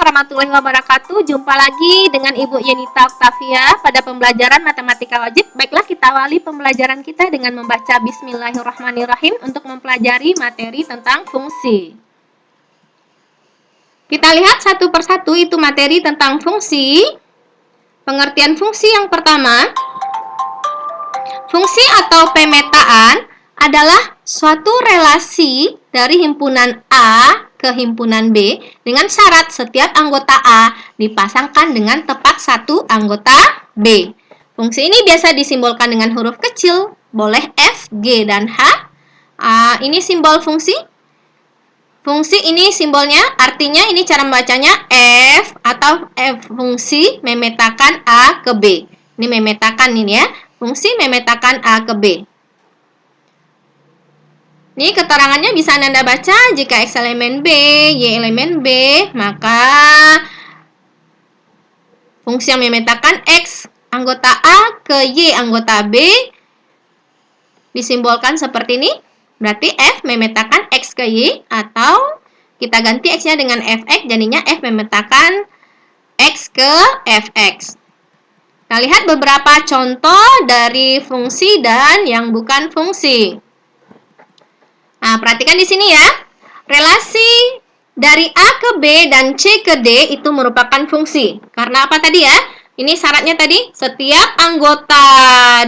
warahmatullahi wabarakatuh. Jumpa lagi dengan Ibu Yenita Octavia pada pembelajaran matematika wajib. Baiklah, kita awali pembelajaran kita dengan membaca Bismillahirrahmanirrahim untuk mempelajari materi tentang fungsi. Kita lihat satu persatu itu materi tentang fungsi. Pengertian fungsi yang pertama, fungsi atau pemetaan adalah suatu relasi dari himpunan A ke himpunan B dengan syarat setiap anggota A dipasangkan dengan tepat satu anggota B. Fungsi ini biasa disimbolkan dengan huruf kecil, boleh F, G, dan H. Ini simbol fungsi. Fungsi ini simbolnya, artinya ini cara membacanya F atau F fungsi memetakan A ke B. Ini memetakan ini ya, fungsi memetakan A ke B. Ini keterangannya bisa Anda baca, jika X elemen B, Y elemen B, maka fungsi yang memetakan X anggota A ke Y anggota B disimbolkan seperti ini. Berarti F memetakan X ke Y, atau kita ganti X-nya dengan Fx, jadinya F memetakan X ke Fx. Kita lihat beberapa contoh dari fungsi dan yang bukan fungsi. Nah, perhatikan di sini ya. Relasi dari A ke B dan C ke D itu merupakan fungsi. Karena apa tadi ya? Ini syaratnya tadi, setiap anggota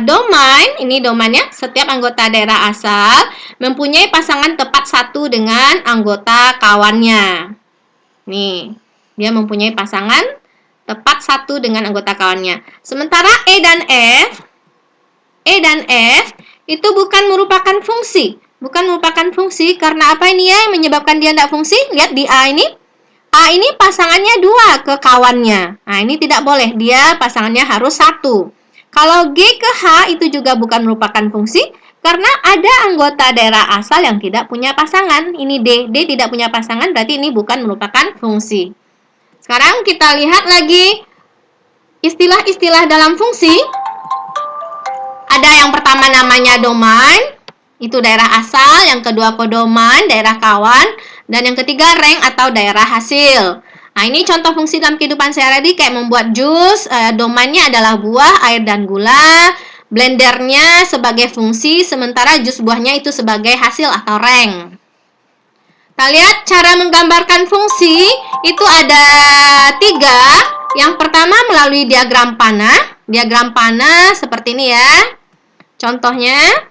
domain, ini domainnya, setiap anggota daerah asal mempunyai pasangan tepat satu dengan anggota kawannya. Nih, dia mempunyai pasangan tepat satu dengan anggota kawannya. Sementara E dan F itu bukan merupakan fungsi. Bukan merupakan fungsi karena apa ini ya yang menyebabkan dia tidak fungsi? Lihat di A ini. A ini pasangannya 2 ke kawannya. Nah, ini tidak boleh. Dia pasangannya harus 1. Kalau G ke H itu juga bukan merupakan fungsi karena ada anggota daerah asal yang tidak punya pasangan. Ini D. D tidak punya pasangan, berarti ini bukan merupakan fungsi. Sekarang kita lihat lagi istilah-istilah dalam fungsi. Ada yang pertama namanya domain. Itu daerah asal, yang kedua kodomain, daerah kawan, dan yang ketiga rank atau daerah hasil. Nah, ini contoh fungsi dalam kehidupan sehari-hari kayak membuat jus, domainnya adalah buah, air, dan gula, blendernya sebagai fungsi, sementara jus buahnya itu sebagai hasil atau rank. Kita lihat cara menggambarkan fungsi, itu ada 3. Yang pertama melalui diagram panah. Diagram panah seperti ini ya. Contohnya,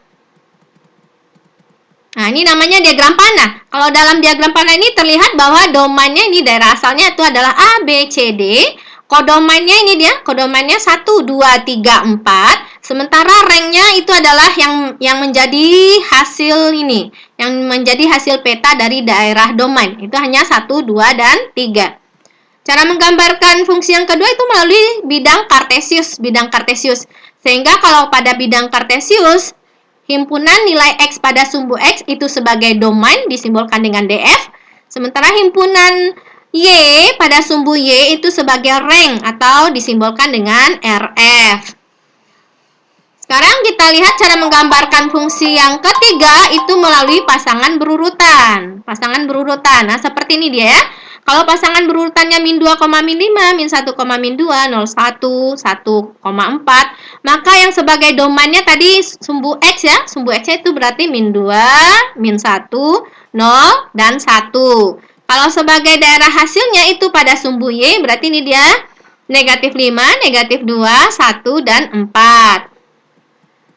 nah, ini namanya diagram panah. Kalau dalam diagram panah ini terlihat bahwa domainnya ini daerah asalnya itu adalah A, B, C, D. Kodomainnya ini dia, kodomainnya 1, 2, 3, 4. Sementara ranknya itu adalah yang menjadi hasil ini, yang menjadi hasil peta dari daerah domain. Itu hanya 1, 2, dan 3. Cara menggambarkan fungsi yang kedua itu melalui bidang kartesius. Sehingga kalau pada bidang kartesius, himpunan nilai X pada sumbu X itu sebagai domain disimbolkan dengan DF. Sementara himpunan Y pada sumbu Y itu sebagai rank atau disimbolkan dengan RF. Sekarang kita lihat cara menggambarkan fungsi yang ketiga itu melalui pasangan berurutan. Nah, seperti ini dia ya. Kalau pasangan berurutannya min 2, min 5, min 1, min 2, 0, 1, 1,4, maka yang sebagai domainnya tadi sumbu X ya. Sumbu X itu berarti min 2, min 1, 0, dan 1. Kalau sebagai daerah hasilnya itu pada sumbu Y, berarti ini dia negatif 5, negatif 2, 1, dan 4.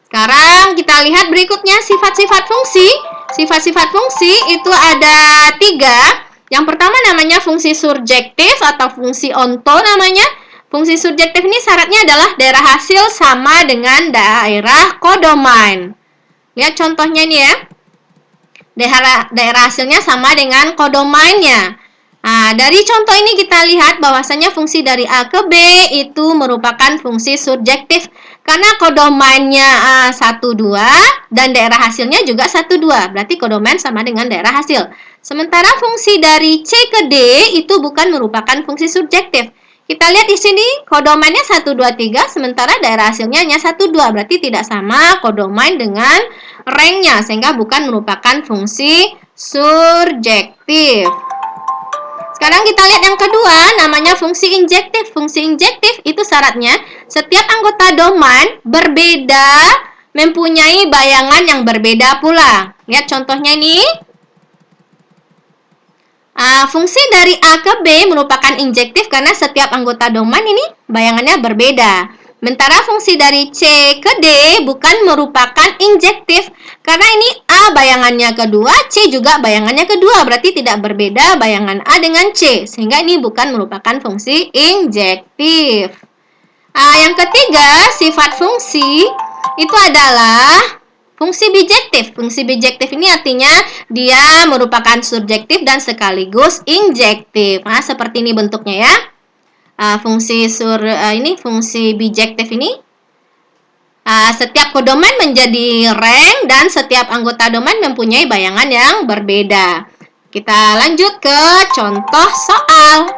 Sekarang kita lihat berikutnya sifat-sifat fungsi. Sifat-sifat fungsi itu ada 3. Yang pertama namanya fungsi surjektif atau fungsi onto namanya. Fungsi surjektif ini syaratnya adalah daerah hasil sama dengan daerah kodomain. Lihat contohnya ini ya. Daerah hasilnya sama dengan kodomainnya. Nah, dari contoh ini kita lihat bahwasanya fungsi dari A ke B itu merupakan fungsi surjektif. Karena kodomainnya 1, 2 dan daerah hasilnya juga 1, 2. Berarti kodomain sama dengan daerah hasil. Sementara fungsi dari C ke D itu bukan merupakan fungsi subjektif. Kita lihat di sini kodomainnya 1, 2, 3, sementara daerah hasilnya hanya 1, 2. Berarti tidak sama kodomain dengan ranknya, sehingga bukan merupakan fungsi surjektif. Sekarang kita lihat yang kedua, namanya fungsi injektif. Fungsi injektif itu syaratnya setiap anggota domain berbeda, mempunyai bayangan yang berbeda pula. Lihat contohnya ini. Fungsi dari A ke B merupakan injektif karena setiap anggota domain ini bayangannya berbeda. Sementara fungsi dari C ke D bukan merupakan injektif karena ini A bayangannya kedua, C juga bayangannya kedua, berarti tidak berbeda bayangan A dengan C, sehingga ini bukan merupakan fungsi injektif. Yang ketiga, sifat fungsi itu adalah fungsi bijektif. Fungsi bijektif ini artinya dia merupakan subjektif dan sekaligus injektif. Seperti ini bentuknya ya. Fungsi bijektif ini setiap kodomain menjadi rank dan setiap anggota domain mempunyai bayangan yang berbeda. Kita lanjut ke contoh soal.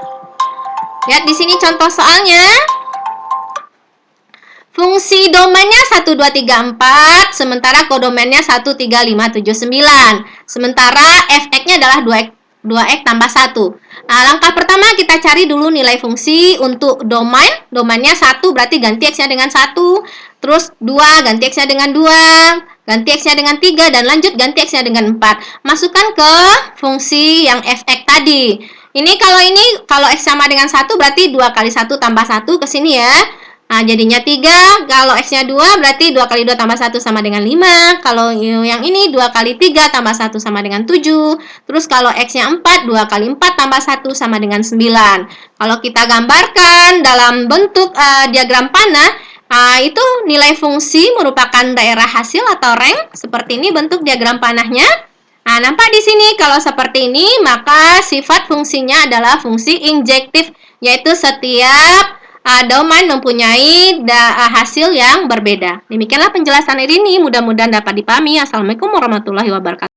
Lihat di sini contoh soalnya. Fungsi domainnya 1, 2, 3, 4, sementara kodomainnya 1, 3, 5, 7, 9. Sementara fx-nya adalah 2x tambah 1. Langkah pertama kita cari dulu nilai fungsi untuk domain. Domainnya 1 berarti ganti x-nya dengan 1. Terus 2 ganti x-nya dengan 2. Ganti x-nya dengan 3 dan lanjut ganti x-nya dengan 4. Masukkan ke fungsi yang fx tadi. Ini kalau x sama dengan 1 berarti 2 kali 1 tambah 1 ke sini ya. Jadinya 3, kalau x-nya 2 berarti 2 kali 2 tambah 1 sama dengan 5. Kalau yang ini 2 kali 3 tambah 1 sama dengan 7. Terus kalau x-nya 4, 2 kali 4 tambah 1 sama dengan 9. Kalau kita gambarkan dalam bentuk diagram panah, itu nilai fungsi merupakan daerah hasil atau rank. Seperti ini bentuk diagram panahnya. Nampak di sini kalau seperti ini, maka sifat fungsinya adalah fungsi injektif, yaitu setiap domain mempunyai hasil yang berbeda. Demikianlah penjelasan ini, mudah-mudahan dapat dipahami. Assalamualaikum warahmatullahi wabarakatuh.